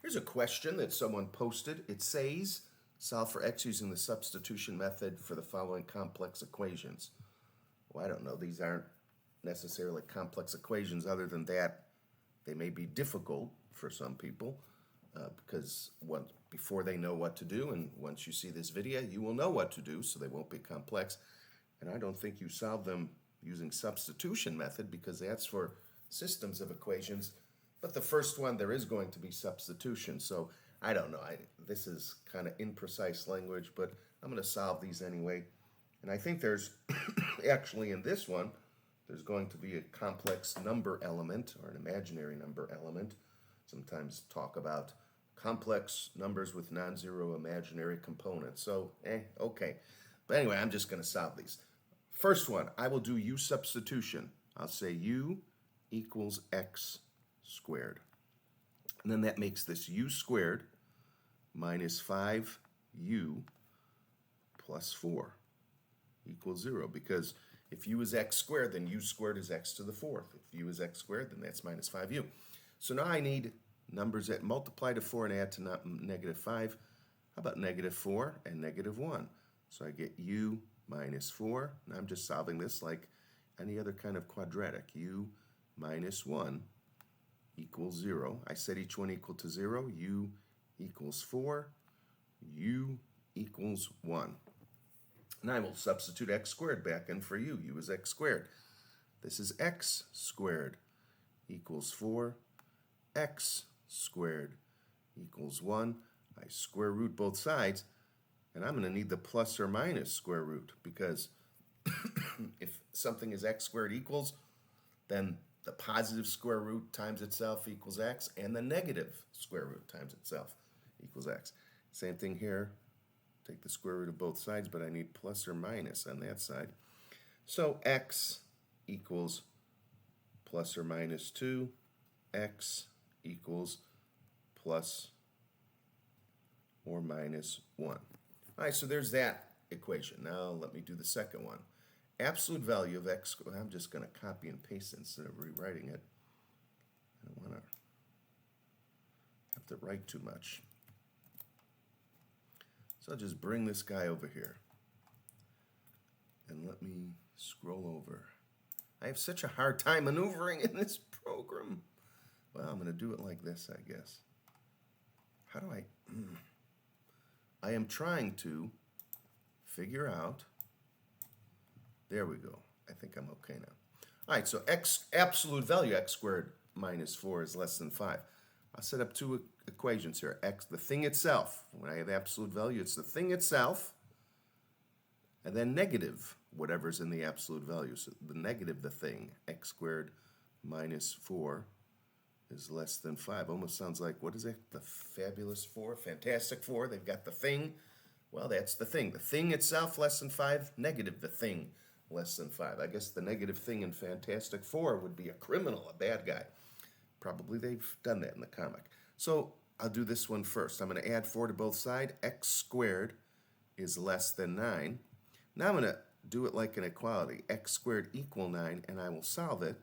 Here's a question that someone posted. It says, solve for x using the substitution method for the following complex equations. Well, I don't know. These aren't necessarily complex equations. Other than that, they may be difficult for some people because before they know what to do, and once you see this video, you will know what to do, so they won't be complex. And I don't think you solve them using substitution method because that's for systems of equations. But the first one, there is going to be substitution. So I don't know. This is kind of imprecise language, but I'm going to solve these anyway. And I think there's actually in this one, there's going to be a complex number element or an imaginary number element. Sometimes talk about complex numbers with non-zero imaginary components. So, okay. But anyway, I'm just going to solve these. First one, I will do u substitution. I'll say u equals x squared. And then that makes this u squared minus 5u plus 4 equals 0. Because if u is x squared, then u squared is x to the 4th. If u is x squared, then that's minus 5u. So now I need numbers that multiply to 4 and add to negative 5. How about negative 4 and negative 1? So I get u minus 4. Now I'm just solving this like any other kind of quadratic. U minus 1 equals 0. I set each one equal to 0. U equals 4. U equals 1. And I will substitute x squared back in for u. U is x squared. This is x squared equals 4. X squared equals 1. I square root both sides, and I'm going to need the plus or minus square root because if something is x squared equals, then the positive square root times itself equals x, and the negative square root times itself equals x. Same thing here. Take the square root of both sides, but I need plus or minus on that side. So x equals plus or minus 2. X equals plus or minus 1. All right, so there's that equation. Now let me do the second one. Absolute value of x, I'm just going to copy and paste it instead of rewriting it. I don't want to have to write too much. So I'll just bring this guy over here. And let me scroll over. I have such a hard time maneuvering in this program. Well, I'm going to do it like this, I guess. How do I... I am trying to figure out... There we go. I think I'm okay now. All right, so x absolute value, x squared minus 4 is less than 5. I'll set up two equations here. X, the thing itself. When I have absolute value, it's the thing itself. And then negative whatever's in the absolute value. So the negative, the thing, x squared minus 4 is less than 5. Almost sounds like, what is it? The fabulous 4, fantastic 4. They've got the thing. Well, that's the thing. The thing itself less than 5, negative the thing less than 5. I guess the negative thing in Fantastic Four would be a criminal, a bad guy. Probably they've done that in the comic. So I'll do this one first. I'm going to add 4 to both sides. X squared is less than 9. Now I'm going to do it like an equality. X squared equal 9, and I will solve it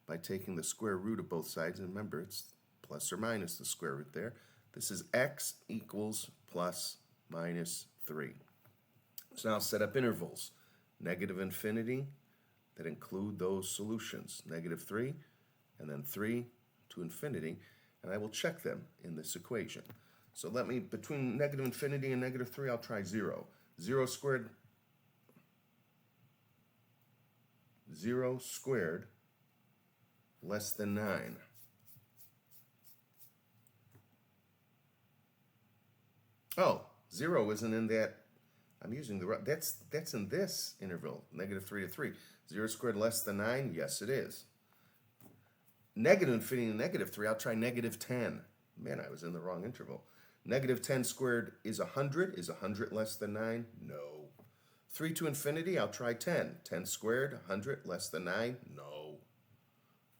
by taking the square root of both sides. And remember, it's plus or minus the square root there. This is x equals plus minus 3. So now I'll set up intervals. Negative infinity that include those solutions. Negative 3, and then 3 to infinity. And I will check them in this equation. So let me, between negative infinity and negative 3, I'll try 0. 0 squared less than 9. Oh, 0 isn't in that. I'm using the, that's in this interval, negative 3 to 3. 0 squared less than 9? Yes, it is. Negative infinity and negative 3, I'll try negative 10. Man, I was in the wrong interval. Negative 10 squared is 100. Is 100 less than 9? No. 3 to infinity, I'll try 10. 10 squared, 100 less than 9? No.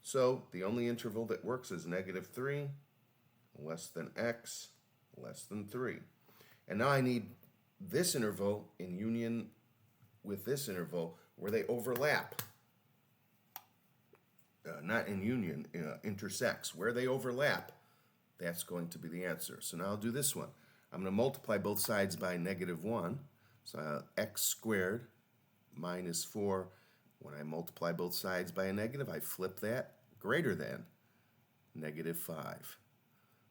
So the only interval that works is negative 3 less than x less than 3. And now I need this interval in union with this interval where they overlap. Not in union, intersects. Where they overlap, That's going to be the answer. So now I'll do this one. I'm going to multiply both sides by -1. So x squared minus 4. When I multiply both sides by a negative, I flip that, greater than -5.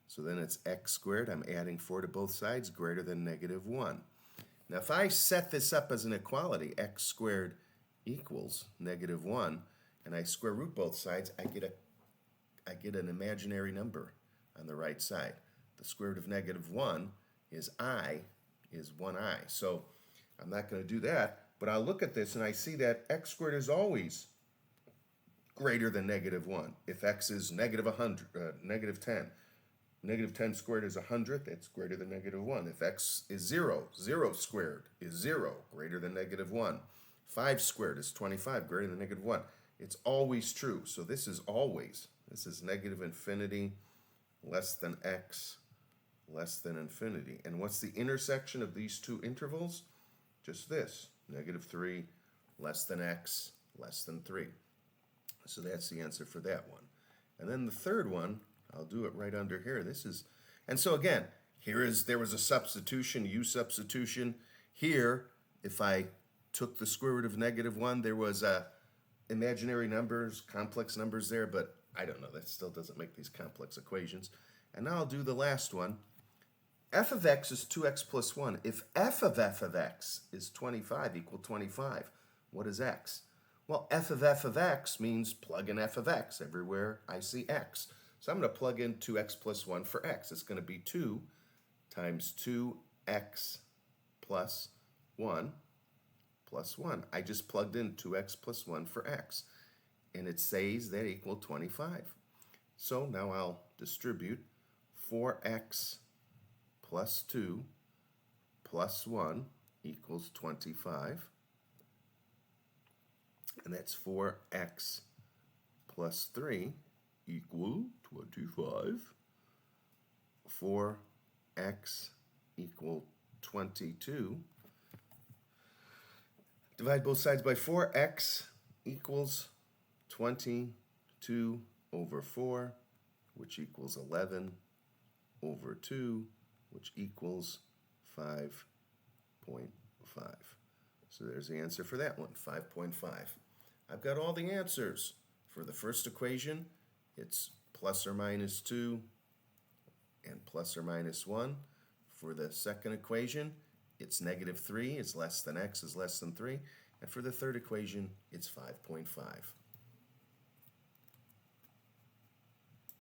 So then it's x squared. I'm adding 4 to both sides, greater than -1. Now if I set this up as an equality, x squared equals -1, and I square root both sides, I get an imaginary number on the right side. The square root of -1 is 1i. So I'm not going to do that, but I'll look at this and I see that x squared is always greater than -1. If x is -10, -10 squared is 100, that's greater than -1. If x is 0, 0 squared is 0, greater than -1. 5 squared is 25, greater than -1. It's always true. So this is always. This is negative infinity less than x less than infinity. And what's the intersection of these two intervals? Just this, -3 less than x less than 3. So that's the answer for that one. And then the third one, I'll do it right under here. And so again, there was a substitution, u substitution. Here, if I took the square root of -1, there was imaginary numbers, complex numbers there, but I don't know, that still doesn't make these complex equations. And now I'll do the last one. F of x is 2x plus 1. If f of x is 25, equal 25, what is x? Well, f of x means plug in f of x everywhere I see x. So I'm going to plug in 2x plus 1 for x. It's going to be 2 times 2x plus 1 plus 1. I just plugged in 2x plus 1 for x. And it says that equal 25. So now I'll distribute 4x plus 2 plus 1 equals 25. And that's 4x plus 3 equal 25. 4x equal 22. Divide both sides by 4. X equals 22 over 4, which equals 11 over 2, which equals 5.5. So there's the answer for that one, 5.5. I've got all the answers. For the first equation, it's plus or minus 2 and plus or minus 1. For the second equation, it's -3 is less than x is less than 3. And for the third equation, it's 5.5.